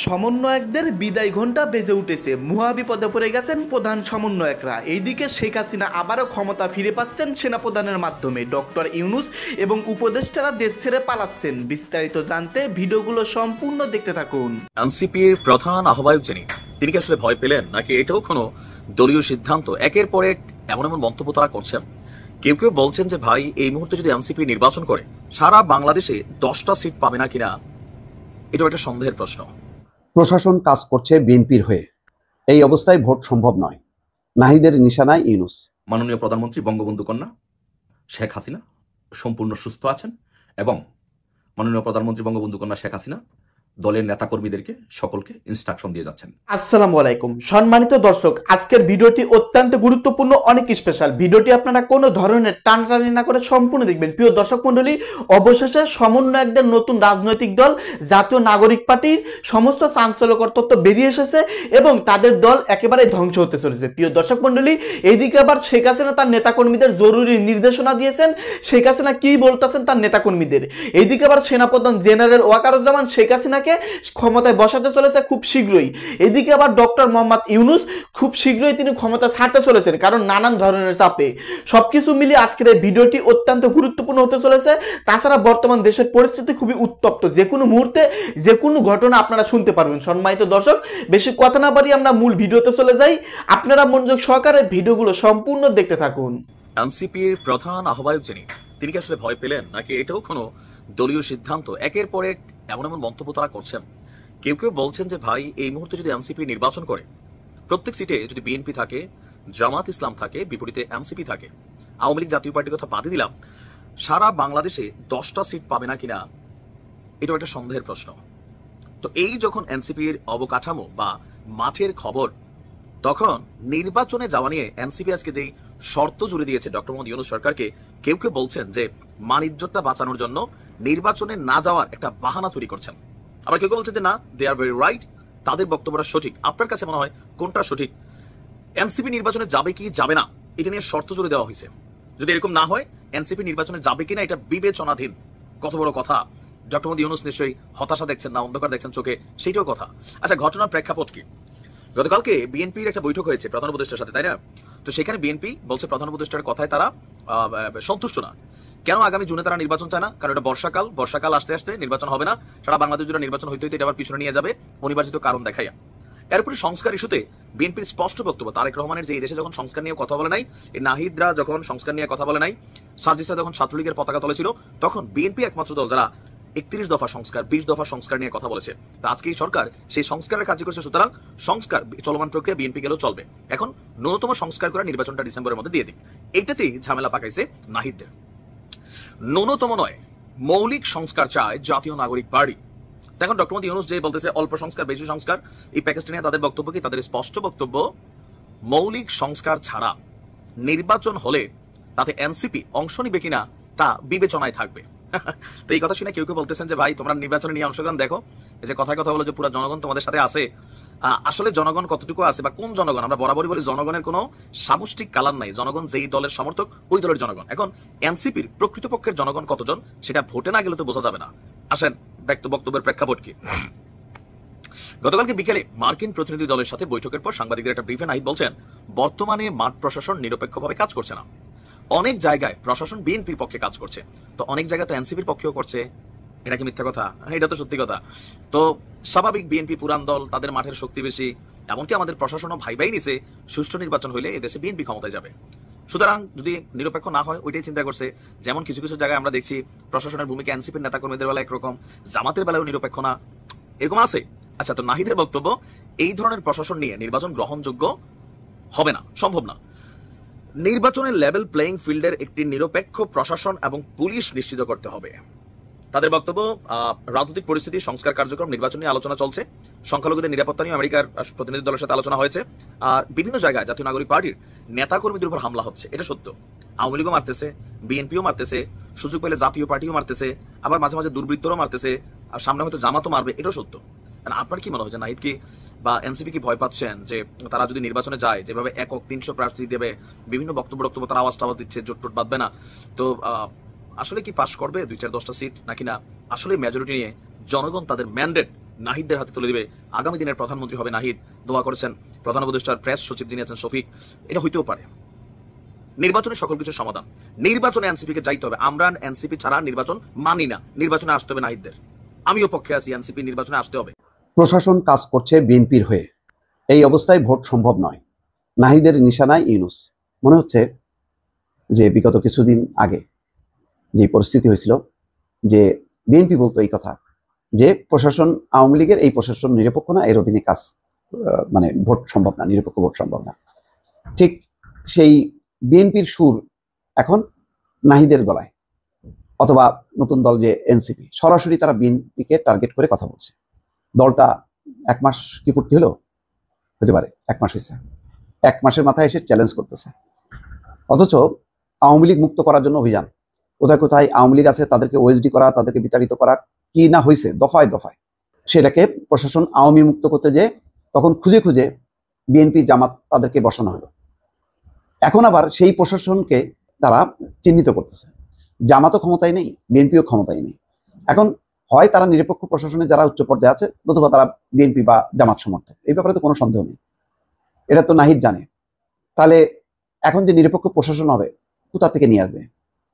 সমন্বয়কদের বিদায় ঘণ্টা বেজে উঠেছে। মহাবিপদে পড়ে গেছেন প্রধান সমন্বয়করা। এইদিকে শেখ হাসিনা আবারও ক্ষমতা ফিরে পাচ্ছেন সেনাপ্রধানের মাধ্যমে। ডক্টর ইউনূস এবং উপদেষ্টারা দেশ ছেড়ে পালাচ্ছেন। বিস্তারিত জানতে ভিডিওগুলো সম্পূর্ণ দেখতে থাকুন। এনসিপির প্রধান আহ্বায়ক যিনি, তিনি কি আসলে ভয় পেলেন, নাকি এটাও কোনো দলীয় সিদ্ধান্ত? একের পর এক এমন এমন মন্তব্য তারা করছেন। কেউ কেউ বলছেন যে ভাই, এই মুহূর্তে যদি এনসিপি নির্বাচন করে সারা বাংলাদেশে 10টা সিট পাবে না কিনা, এটাও একটা সন্দেহের প্রশ্ন। প্রশাসন কাজ করছে বিএনপির হয়ে, এই অবস্থায় ভোট সম্ভব নয়। নাহিদের নিশানায় ইউনূস। মাননীয় প্রধানমন্ত্রী বঙ্গবন্ধু কন্যা শেখ হাসিনা সম্পূর্ণ সুস্থ আছেন এবং মাননীয় প্রধানমন্ত্রী বঙ্গবন্ধু কন্যা শেখ হাসিনা দলের নেতাকর্মীদেরকে সকলকে ইনস্ট্রাকশন দিয়ে যাচ্ছেন। আসসালামু আলাইকুম সম্মানিত দর্শক, আজকের ভিডিওটি অত্যন্ত গুরুত্বপূর্ণ, অনেক স্পেশাল। ভিডিওটি আপনারা কোনো ধরনের টানাটানি না করে সম্পূর্ণ দেখবেন। প্রিয় দর্শক মণ্ডলী, অবশেষে সমন্বয়কদের নতুন রাজনৈতিক দল জাতীয় নাগরিক পার্টির সমস্ত চাঞ্চল্যকর তথ্য বেরিয়ে এসেছে এবং তাদের দল একেবারে ধ্বংস হতে চলেছে। প্রিয় দর্শক মণ্ডলী, এইদিকে আবার শেখ হাসিনা তার নেতাকর্মীদের জরুরি নির্দেশনা দিয়েছেন। শেখ হাসিনা কি বলতেছেন তার নেতাকর্মীদের? এইদিকে আবার সেনাপ্রধান জেনারেল ওয়াকারুজ্জামান শেখ হাসিনা ক্ষমতায় বসাতে চলেছে খুব শীঘ্রই। এদিকে আবার ডক্টর মোহাম্মদ ইউনূস খুব শীঘ্রই তিনি ক্ষমতা ছাড়তে চলেছেন, কারণ নানান ধরনের চাপে। সবকিছু মিলিয়ে আজকের এই ভিডিওটি অত্যন্ত গুরুত্বপূর্ণ হতে চলেছে। তাছাড়া বর্তমান দেশের পরিস্থিতি খুবই উত্তপ্ত, যে কোনো মুহূর্তে যে কোনো ঘটনা আপনারা শুনতে পারবেন। সম্মানিত দর্শক, বেশি কথা না বাড়িয়ে আমরা মূল ভিডিওতে চলে যাই। আপনারা মনোযোগ সহকারে ভিডিওগুলো সম্পূর্ণ দেখতে থাকুন। এনসিপির প্রধান আহ্বায়ক যিনি, তিনি কি আসলে ভয় পেলেন, নাকি এটাও কোনো দলীয় সিদ্ধান্ত? একের পর এক এমন এমন মন্তব্য তারা করছেন। কেউ কেউ বলছেন যে ভাই, এই মুহূর্তে যদি এনসিপি নির্বাচন করে প্রত্যেক সিটে যদি বিএনপি থাকে, জামাত ইসলাম থাকে, বিপরীতে এনসিপি থাকে, আওয়ামী লীগ জাতীয় পার্টির কথা বাদই দিলাম, সারা বাংলাদেশে 10টা সিট পাবে না কিনা, এটাও একটা সন্দেহের প্রশ্ন। তো এই যখন এনসিপির অবকাঠামো বা মাঠের খবর, তখন নির্বাচনে যাওয়া নিয়ে এনসিপি আজকে যেই শর্ত জুড়ে দিয়েছে ডক্টর মোহাম্মদ ইউনূস সরকারকে, কেউ কেউ বলছেন যে মান-ইজ্জতটা বাঁচানোর জন্য নির্বাচনে না যাওয়ার একটা বাহানা তৈরি করছেন। আবার কেউ কেউ বলছেন যে না, দে আর ভেরি রাইট, তাদের বক্তব্যটা সঠিক। আপনার কাছে মনে হয় কোনটা সঠিক? এনসিপি নির্বাচনে যাবে কি যাবে না, এটা নিয়ে শর্ত জুড়ে দেওয়া হয়েছে। যদি এরকম না হয়, এনসিপি নির্বাচনে যাবে কিনা এটা বিবেচনাধীন। কত বড় কথা! ডক্টর মোহাম্মদ ইউনূস নিশ্চয়ই হতাশা দেখছেন না, অন্ধকার দেখছেন চোখে, সেইটাও কথা। আচ্ছা, ঘটনার প্রেক্ষাপট কি? গতকালকে বিএনপির একটা বৈঠক হয়েছে প্রধান উপদেষ্টার সাথে, তাই না? তো সেখানে বিএনপি বলছে প্রধান উপদেষ্টার কথায় তারা সন্তুষ্ট না। কেন আগামী জুনে তারা নির্বাচন চায় না? কারণ এটা বর্ষাকাল আসতে আসতে নির্বাচন হবে না, সারা বাংলাদেশ জুড়ে নির্বাচন হইতে হইতে এটা আবার পিছনে নিয়ে যাবে অনিবার্জিত কারণ দেখাইয়া। এরপরে সংস্কার ইস্যুতে বিএনপির স্পষ্ট বক্তব্য, তারেক রহমানের যে এই দেশে যখন সংস্কার নিয়ে কথা বলে নাই, এই নাহিদরা যখন সংস্কার নিয়ে কথা বলে নাই, সার্জিসরা যখন ছাত্রলীগের পতাকা তুলেছিল, তখন বিএনপি একমাত্র দল যারা 31 দফা সংস্কার, 20 দফা সংস্কার নিয়ে কথা বলেছে। তা আজকে এই সরকার সেই সংস্কারের কাজ করছে, সুতরাং সংস্কার চলমান প্রক্রিয়া বিএনপি গেলেও চলবে। এখন ন্যূনতম সংস্কার করে নির্বাচনটা ডিসেম্বরের মধ্যে দিয়ে দিক, এইটাতেই ঝামেলা পাকাইছে নাহিদদের। ন্যূনতম নয়, মৌলিক সংস্কার চায় জাতীয় নাগরিক পার্টি। এখন ডক্টর মোহাম্মদ ইউনূস যে বলতেছে অল্প সংস্কার বেশি সংস্কার, এই প্যাকেজটা নিয়ে তাদের বক্তব্য কি? তাদের স্পষ্ট বক্তব্য, মৌলিক সংস্কার ছাড়া নির্বাচন হলে তাতে এনসিপি অংশ নিবে কিনা তা বিবেচনায় থাকবে। তো এই কথা শুনে কেউ কেউ বলতেছেন যে ভাই, তোমরা নির্বাচনে নিয়ে অংশগ্রহণ দেখো, এই যে কথা বলো যে পুরো জনগণ তোমাদের সাথে আছে, আসলে জনগণ কতটুকু আছে বা কোন জনগণ? আমরা বরাবরই বলি জনগণের কোনো সামষ্টিক কালার নাই, জনগণ যেই দলের সমর্থক ওই দলের জনগণ। এখন এনসিপির প্রকৃতপক্ষের জনগণ কতজন, সেটা ভোটে না গেলে তো বোঝা যাবে না। আসেন, বক্তব্যের প্রেক্ষাপট কি? গতকালকে বিকেলে মার্কিন প্রতিনিধি দলের সাথে বৈঠকের পর সাংবাদিকদের একটা ব্রিফে নাহিদ বলছেন, বর্তমানে মাঠ প্রশাসন নিরপেক্ষভাবে কাজ করছে না। অনেক জায়গায় প্রশাসন বিএনপির পক্ষে কাজ করছে, তো অনেক জায়গায় তো এনসিপির পক্ষেও করছে। এটা কি মিথ্যা কথা? এটা তো সত্যি কথা। তো স্বাভাবিক, বিএনপি পুরান দল, তাদের মাঠের শক্তি বেশি, এমনকি আমাদের প্রশাসনও ভাই নিছে সুষ্ঠু নির্বাচন হইলে এদেশে বিএনপি ক্ষমতায় যাবে। সুতরাং যদি নিরপেক্ষ না হয়, ওইটাই চিন্তা করছে। যেমন কিছু কিছু জায়গায় আমরা দেখছি প্রশাসনের ভূমিকা এনসিপির নেতাকর্মীদের বেলা একরকম, জামাতের বেলায়ও নিরপেক্ষ না, এরকম আছে। আচ্ছা, তো নাহিদের বক্তব্য, এই ধরনের প্রশাসন নিয়ে নির্বাচন গ্রহণযোগ্য হবে না, সম্ভব না। নির্বাচনের লেভেল প্লেইং ফিল্ডের একটি নিরপেক্ষ প্রশাসন এবং পুলিশ নিশ্চিত করতে হবে। তাদের বক্তব্য, রাজনৈতিক পরিস্থিতি, সংস্কার কার্যক্রম, নির্বাচন নিয়ে আলোচনা চলছে, সংখ্যালঘুদের নিরাপত্তা নিয়ে আমেরিকার প্রতিনিধি দলের সাথে আলোচনা হয়েছে। আর বিভিন্ন জায়গায় জাতীয় নাগরিক পার্টির নেতাকর্মীদের উপর হামলা হচ্ছে, এটা সত্য। আওয়ামী লীগও মারতেছে, বিএনপিও মারতেছে, সুযোগ পেলে জাতীয় পার্টিও মারতেছে, আবার মাঝে মাঝে দুর্বৃত্তরাও মারতেছে, আর সামনে হয়তো জামাতও মারবে, এটাও সত্য। আপনার কি মনে হয় যে নাহিদ কি বা এনসিপি কি ভয় পাচ্ছেন যে তারা যদি নির্বাচনে যায়, যেভাবে একক 300 প্রার্থী দেবে, বিভিন্ন বক্তব্য তারা আওয়াজ দিচ্ছে, জোট বাঁধবে না, তো আসলে কি পাশ করবে 2-4-10টা সিট, নাকি না আসলে মেজরিটি নিয়ে জনগণ তাদের ম্যান্ডেট নাহিদদের হাতে তুলে দিবে। আগামী দিনের প্রধানমন্ত্রী হবে নাহিদ, দোয়া করেছেন প্রধান উপদেষ্টার প্রেস সচিব যিনি আছেন শফিক। এটা হইতেও পারে। নির্বাচনে সকল কিছুর সমাধান। নির্বাচনে এনসিপি কে যাইতে হবে। আমরা এনসিপি ছাড়া নির্বাচন মানি না। নির্বাচনে আসতে হবে নাহিদদের। আমিও পক্ষে আছি, এনসিপি নির্বাচনে আসতে হবে। প্রশাসন কাজ করছে বিএনপির হয়ে। এই অবস্থায় ভোট সম্ভব নয়। নাহিদের নিশানায় ইউনূস। মনে হচ্ছে যে বিগত কিছুদিন আগে যে পরিস্থিতি হয়েছিল, যে বিএনপি বলতো এই কথা যে প্রশাসন, আওয়ামী লীগের এই প্রশাসন নিরপেক্ষ না, এর অধীনে কাজ মানে ভোট সম্ভব না, নিরপেক্ষ ভোট সম্ভব না। ঠিক সেই বিএনপির সুর এখন নাহিদের গলায়, অথবা নতুন দল যে এনসিপি, সরাসরি তারা বিএনপিকে টার্গেট করে কথা বলছে। দলটা 1 মাস কি পূর্তি হলো, হতে পারে 1 মাস হয়েছে, 1 মাসের মাথায় এসে চ্যালেঞ্জ করতেছে। অথচ আওয়ামী লীগ মুক্ত করার জন্য অভিযান, কোথায় কোথায় আওয়ামী লীগ আছে তাদেরকে ওএসডি করা, তাদেরকে বিতাড়িত করা, কি না হয়েছে দফায় দফায়। সেটাকে প্রশাসন আওয়ামী মুক্ত করতে যে তখন খুঁজে খুঁজে বিএনপি জামাত তাদেরকে বসানো হলো। এখন আবার সেই প্রশাসনকে তারা চিহ্নিত করতেছে। জামাতও ক্ষমতায় নেই, বিএনপিও ক্ষমতায় নেই। এখন হয় তারা নিরপেক্ষ প্রশাসনে যারা উচ্চ পর্যায়ে আছে, নতুবা তারা বিএনপি বা জামাত সমর্থক। এই ব্যাপারে তো কোনো সন্দেহ নেই, এটা তো নাহিদ জানে। তাহলে এখন যে নিরপেক্ষ প্রশাসন হবে, কোথা থেকে নিয়ে আসবে?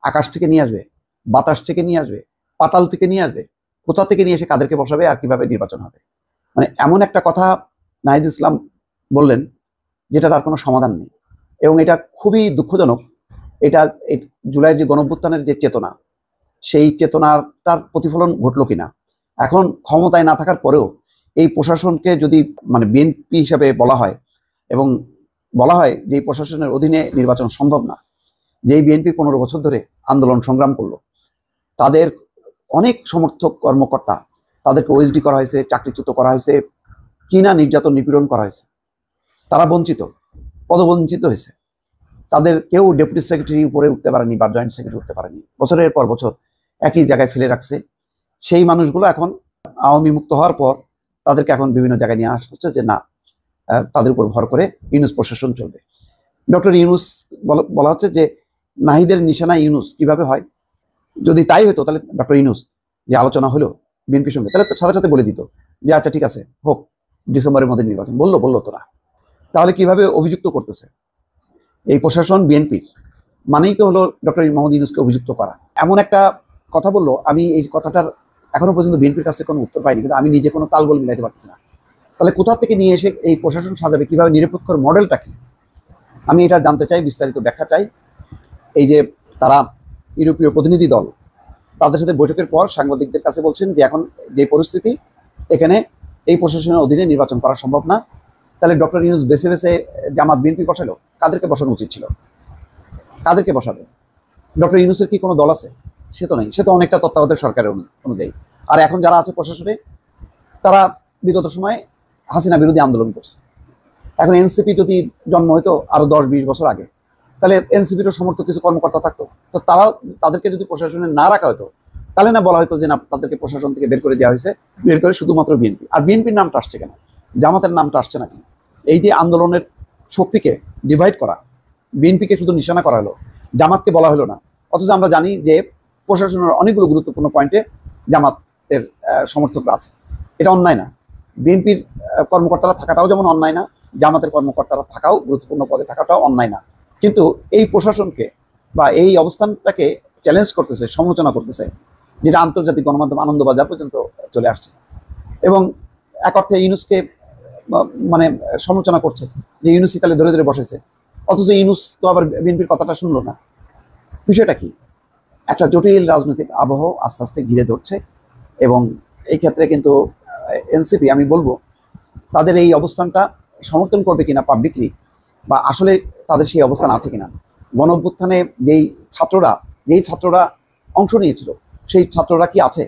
আকাশ থেকে নিয়ে আসবে, বাতাস থেকে নিয়ে আসবে, পাতাল থেকে নিয়ে আসবে, কোথা থেকে নিয়ে এসে কাদেরকে বসাবে আর কিভাবে নির্বাচন হবে? মানে এমন একটা কথা নাহিদ ইসলাম বললেন যেটার আর কোনো সমাধান নেই। এবং এটা খুবই দুঃখজনক। এটা জুলাইয়ের যে গণঅভ্যুত্থানের যে চেতনা, সেই চেতনাটার প্রতিফলন ঘটলো কিনা। এখন ক্ষমতায় না থাকার পরেও এই প্রশাসনকে যদি মানে বিএনপি হিসাবে বলা হয়, এবং বলা হয় যে এই প্রশাসনের অধীনে নির্বাচন সম্ভব না, যেই বিএনপি 15 বছর ধরে আন্দোলন সংগ্রাম করলো, তাদের অনেক সমর্থক কর্মকর্তা, তাদেরকে ওএসডি করা হয়েছে, চাকরিচ্যুত করা হয়েছে, কিনা নির্যাতন নিপীড়ন করা হয়েছে, তারা বঞ্চিত, পদবঞ্চিত হয়েছে। তাদের কেউ ডেপুটি সেক্রেটারি উপরে উঠতে পারেনি বা জয়েন্ট সেক্রেটারি উঠতে পারেনি, বছরের পর বছর একই জায়গায় ফেলে রাখছে। সেই মানুষগুলো এখন আওয়ামী মুক্ত হওয়ার পর তাদেরকে এখন বিভিন্ন জায়গায় নিয়ে আসা হচ্ছে যে না, তাদের উপর ভর করে ইউনূস প্রশাসন চলবে। ডক্টর ইউনূস বলা হচ্ছে যে নাহিদের নিশানা ইউনূস কিভাবে হয়? যদি তাই হতো তাহলে ডক্টর ইউনূস যে আলোচনা হলো বিএনপির সঙ্গে, তাহলে তো সাথে সাথে বলে দিত যে আচ্ছা ঠিক আছে, হোক, ডিসেম্বরের মধ্যে নির্বাচন। বললো তো না। তাহলে কিভাবে অভিযুক্ত করতেছে? এই প্রশাসন বিএনপির মানেই তো হলো ডক্টর মোহাম্মদ ইউনূসকে অভিযুক্ত করা। এমন একটা কথা বললো, আমি এই কথাটার এখনো পর্যন্ত বিএনপির কাছে কোনো উত্তর পাইনি, কিন্তু আমি নিজে কোনো তালগোল মিলাইতে পারছি না। তাহলে কোথা থেকে নিয়ে এসে এই প্রশাসন সাজাবে, কিভাবে নিরপেক্ষর মডেলটা কি? আমি এটা জানতে চাই, বিস্তারিত ব্যাখ্যা চাই। এই যে তারা ইউরোপীয় প্রতিনিধি দল, তাদের সাথে বৈঠকের পর সাংবাদিকদের কাছে বলছেন যে এখন যে পরিস্থিতি, এখানে এই প্রশাসনের অধীনে নির্বাচন করা সম্ভব না। তাহলে ডক্টর ইউনূস বেছে বেছে জামাত বিএনপি বসালো, কাদেরকে বসানো উচিত ছিল? কাদেরকে বসাবে? ডক্টর ইউনূসের কি কোনো দল আছে? সে তো নেই, সে তো অনেকটা তত্ত্বাবধায়ক সরকারের অনুযায়ী। আর এখন যারা আছে প্রশাসনে, তারা বিগত সময়ে হাসিনা বিরোধী আন্দোলন করছে। এখন এনসিপি যদি জন্ম হইতো আরো 10-20 বছর আগে, তাহলে এনসিপিরও সমর্থক কিছু কর্মকর্তা থাকতো, তো তাদেরকে যদি প্রশাসনে না রাখা হতো, তাহলে না বলা হতো যে না, তাদেরকে প্রশাসন থেকে বের করে দেওয়া হয়েছে, বের করে শুধুমাত্র বিএনপি। আর বিএনপির নামটা আসছে কেন? জামাতের নামটা আসছে না কেন? এই যে আন্দোলনের শক্তিকে ডিভাইড করা, বিএনপিকে শুধু নিশানা করা হলো, জামাতকে বলা হলো না। অথচ আমরা জানি যে প্রশাসনের অনেকগুলো গুরুত্বপূর্ণ পয়েন্টে জামাতের সমর্থকরা আছে। এটা অন্যায় না। বিএনপির কর্মকর্তারা থাকাটাও যেমন অন্যায় না, জামাতের কর্মকর্তারা থাকাও, গুরুত্বপূর্ণ পদে থাকাটাও অন্যায় না। কিন্তু এই প্রশাসনকে বা এই অবস্থানটাকে চ্যালেঞ্জ করতেছে, সমালোচনা করতেছে, যেটা আন্তর্জাতিক গণমাধ্যম আনন্দবাজার পর্যন্ত চলে আসছে। এবং এক অর্থে ইউনূসকে মানে সমালোচনা করছে যে ইউনূসই তাহলে ধরে ধরে বসেছে। অথচ ইউনূস তো আবার বিএনপির কথাটা শুনলো না। বিষয়টা কি? একটা জটিল রাজনৈতিক আবহ আস্তে আস্তে ঘিরে ধরছে। এবং এই ক্ষেত্রে কিন্তু এনসিপি, আমি বলবো, তাদের এই অবস্থানটা সমর্থন করবে কিনা পাবলিকলি, বা আসলে তাদের সেই অবস্থান আছে কিনা। গণঅভ্যুত্থানে যেই ছাত্ররা অংশ নিয়েছিল, সেই ছাত্ররা কি আছে?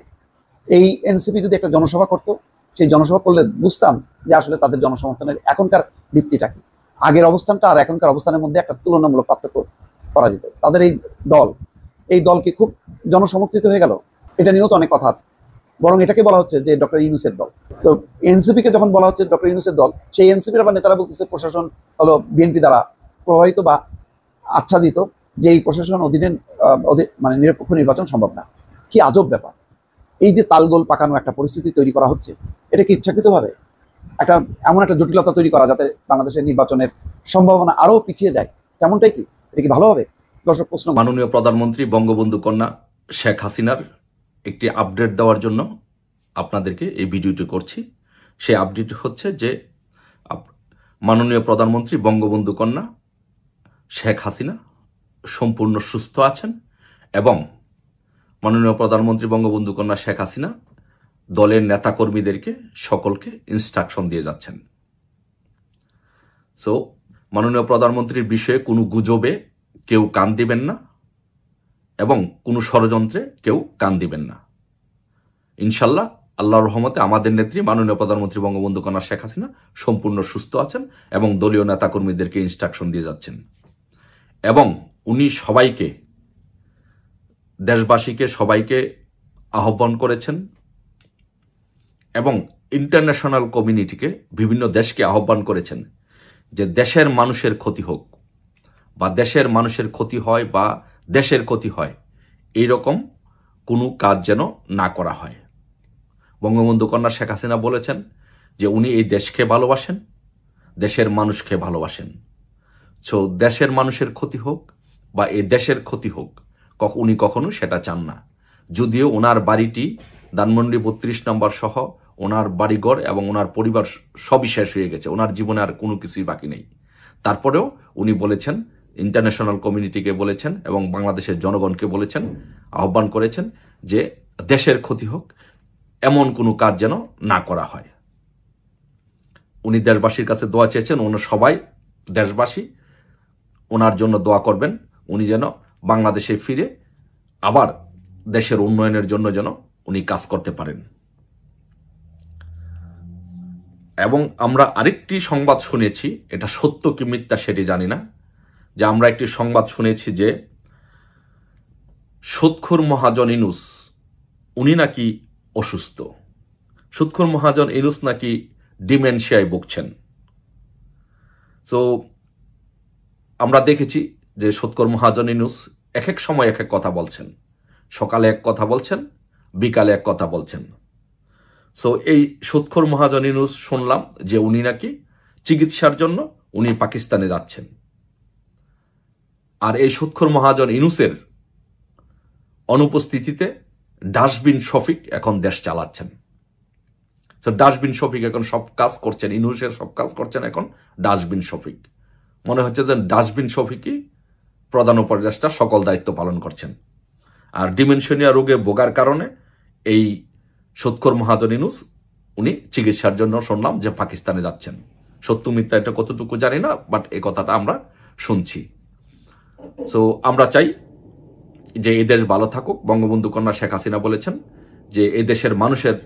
এই এনসিপি যদি একটা জনসভা করতো, সেই জনসভা করলে বুঝতাম যে আসলে তাদের জনসমর্থনের এখনকার ভিত্তিটা কি। আগের অবস্থানটা আর এখনকার অবস্থানের মধ্যে একটা তুলনামূলক পার্থক্য করা যেত। তাদের এই দল কি খুব জনসমর্থিত হয়ে গেল? এটা নিয়েও তো অনেক কথা আছে। বরং এটাকে বলা হচ্ছে যে ডক্টর ইউনূসের দল। তো এনসিপিকে যখন বলা হচ্ছে ডক্টর ইউনূসের দল, সেই এনসিপির আবার নেতারা বলতেছে প্রশাসন হলো বিএনপি দ্বারা প্রভাবিত বা আচ্ছাদিত, যে এই প্রশাসন অধীনে মানে নিরপেক্ষ নির্বাচন সম্ভব না। কি আজব ব্যাপার! এই যে তালগোল পাকানো একটা পরিস্থিতি তৈরি করা হচ্ছে, এটা কি ইচ্ছাকৃতভাবে এমন একটা জটিলতা তৈরি করা যাতে বাংলাদেশের নির্বাচনের সম্ভাবনা আরো পিছিয়ে যায়, তেমনটাই কি? এটা কি ভালো হবে? দর্শক প্রশ্ন। মাননীয় প্রধানমন্ত্রী বঙ্গবন্ধু কন্যা শেখ হাসিনার একটি আপডেট দেওয়ার জন্য আপনাদেরকে এই ভিডিওটি করছি। সেই আপডেট হচ্ছে যে মাননীয় প্রধানমন্ত্রী বঙ্গবন্ধু কন্যা শেখ হাসিনা সম্পূর্ণ সুস্থ আছেন এবং মাননীয় প্রধানমন্ত্রী বঙ্গবন্ধু কন্যা শেখ হাসিনা দলের নেতাকর্মীদেরকে সকলকে ইনস্ট্রাকশন দিয়ে যাচ্ছেন। সো মাননীয় প্রধানমন্ত্রীর বিষয়ে কোনো গুজবে কেউ কান দিবেন না এবং কোনো ষড়যন্ত্রে কেউ কান দিবেন না। ইনশাল্লাহ আল্লাহর রহমতে আমাদের নেত্রী মাননীয় প্রধানমন্ত্রী বঙ্গবন্ধু কন্যা শেখ হাসিনা সম্পূর্ণ সুস্থ আছেন এবং দলীয় নেতাকর্মীদেরকে ইনস্ট্রাকশন দিয়ে যাচ্ছেন এবং উনি সবাইকে, দেশবাসীকে সবাইকে আহ্বান করেছেন এবং ইন্টারন্যাশনাল কমিউনিটিকে, বিভিন্ন দেশকে আহ্বান করেছেন যে দেশের মানুষের ক্ষতি হোক বা দেশের মানুষের ক্ষতি হয় বা দেশের ক্ষতি হয় এইরকম কোনো কাজ যেন না করা হয়। বঙ্গবন্ধু কন্যা শেখ হাসিনা বলেছেন যে উনি এই দেশকে ভালোবাসেন, দেশের মানুষকে ভালোবাসেন। সো দেশের মানুষের ক্ষতি হোক বা এই দেশের ক্ষতি হোক উনি কখনো সেটা চান না। যদিও ওনার বাড়িটি ধানমন্ডি 32 নম্বর সহ ওনার বাড়িঘর এবং ওনার পরিবার সবই শেষ হয়ে গেছে, ওনার জীবনে আর কোনো কিছুই বাকি নেই, তারপরেও উনি বলেছেন, ইন্টারন্যাশনাল কমিউনিটিকে বলেছেন এবং বাংলাদেশের জনগণকে বলেছেন, আহ্বান করেছেন যে দেশের ক্ষতি হোক এমন কোনো কাজ যেন না করা হয়। উনি দেশবাসীর কাছে দোয়া চেয়েছেন, ওনার সবাই দেশবাসী ওনার জন্য দোয়া করবেন, উনি যেন বাংলাদেশে ফিরে আবার দেশের উন্নয়নের জন্য যেন উনি কাজ করতে পারেন। এবং আমরা আরেকটি সংবাদ শুনেছি, এটা সত্য কি মিথ্যা সেটি জানি না, যে আমরা একটি সংবাদ শুনেছি যে সুদখোর মহাজন ইউনূস উনি নাকি অসুস্থ, সুদখোর মহাজন ইউনূস নাকি ডিমেনশিয়ায় ভুগছেন। সো আমরা দেখেছি যে সুদখোর মহাজন ইউনূস এক এক সময় এক এক কথা বলছেন, সকালে এক কথা বলছেন, বিকালে এক কথা বলছেন। সো এই সুদখোর মহাজন ইউনূস শুনলাম যে উনি নাকি চিকিৎসার জন্য উনি পাকিস্তানে যাচ্ছেন। আর এই সুদখোর মহাজন ইউনূসের অনুপস্থিতিতে ডাস্টবিন শফিক এখন দেশ চালাচ্ছেন। তো ডাস্টবিন শফিক এখন সব কাজ করছেন, ইউনূসের সব কাজ করছেন এখন ডাস্টবিন শফিক। মনে হচ্ছে যে ডাস্টবিন শফিকই প্রধান উপদেষ্টা, সকল দায়িত্ব পালন করছেন। আর ডিমেনশিয়া রোগে ভোগার কারণে এই সুদখোর মহাজন ইউনূস উনি চিকিৎসার জন্য শুনলাম যে পাকিস্তানে যাচ্ছেন। সত্য মিথ্যা এটা কতটুকু জানি না, বাট এই কথাটা আমরা শুনছি। সো আমরা চাই যে এই দেশ ভালো থাকুক। বঙ্গবন্ধু কন্যা শেখ হাসিনা বলেছেন যে এই দেশের মানুষের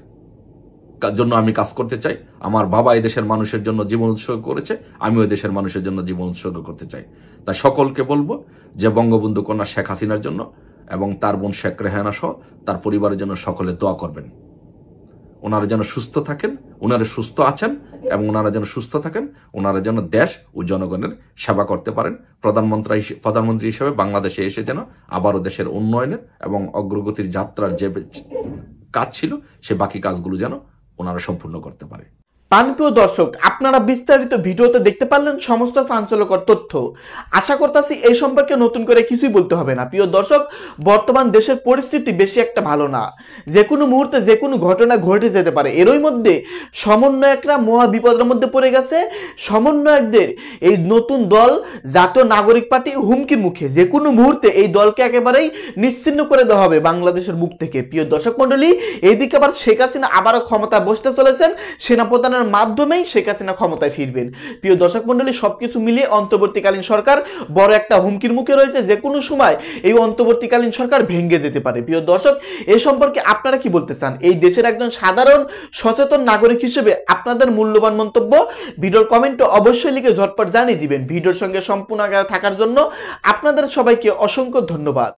জন্য আমি কাজ করতে চাই, আমার বাবা এই দেশের মানুষের জন্য জীবন উৎসর্গ করেছে, আমিও এই দেশের মানুষের জন্য জীবন উৎসর্গ করতে চাই। তাই সকলকে বলবো যে বঙ্গবন্ধু কন্যা শেখ হাসিনার জন্য এবং তার বোন শেখ রেহানা সহ তার পরিবারের জন্য সকলে দোয়া করবেন। ওনারা যেন সুস্থ থাকেন, ওনারা সুস্থ আছেন এবং ওনারা যেন সুস্থ থাকেন, ওনারা যেন দেশ ও জনগণের সেবা করতে পারেন। প্রধানমন্ত্রী হিসেবে বাংলাদেশে এসে যেন আবারও দেশের উন্নয়নের এবং অগ্রগতির যাত্রার যে কাজ ছিল সে বাকি কাজগুলো যেন ওনারা সম্পূর্ণ করতে পারে। প্রিয় দর্শক, আপনারা বিস্তারিত ভিডিওতে দেখতে পারলেন সমস্ত চাঞ্চল্যকর তথ্য। আশা করতেছি এই সম্পর্কে নতুন করে কিছুই বলতে হবে না। প্রিয় দর্শক, বর্তমান দেশের পরিস্থিতি বেশি একটা ভালো না, যে কোনো মুহূর্তে যে কোনো ঘটনা ঘটে যেতে পারে। এরই মধ্যে সমন্বয়করা মহা বিপদের মধ্যে পড়ে গেছে। সমন্বয়কদের এই নতুন দল জাতীয় নাগরিক পার্টি হুমকির মুখে, যে কোনো মুহূর্তে এই দলকে একেবারেই নিশ্চিহ্ন করে দেওয়া হবে বাংলাদেশের বুক থেকে। প্রিয় দর্শক মন্ডলী, এইদিকে আবার শেখ হাসিনা আবারও ক্ষমতায় বসতে চলেছেন, সেনাপ্রধানের মাধ্যমেই শেখ হাসিনা ক্ষমতায় ফিরবেন। প্রিয় দর্শক মন্ডলী, সবকিছু মিলিয়ে অন্তর্বর্তীকালীন সরকার বড় একটা হুমকির মুখে রয়েছে, যে কোনো সময় এই অন্তর্বর্তীকালীন সরকার ভেঙে যেতে পারে। প্রিয় দর্শক, এই সম্পর্কে আপনারা কি বলতে চান? এই দেশের একজন সাধারণ সচেতন নাগরিক হিসেবে আপনাদের মূল্যবান মন্তব্য ভিডিওর কমেন্টে অবশ্যই লিখে ঝটপট জানিয়ে দিবেন। ভিডিওর সঙ্গে সম্পূর্ণ থাকার জন্য আপনাদের সবাইকে অসংখ্য ধন্যবাদ।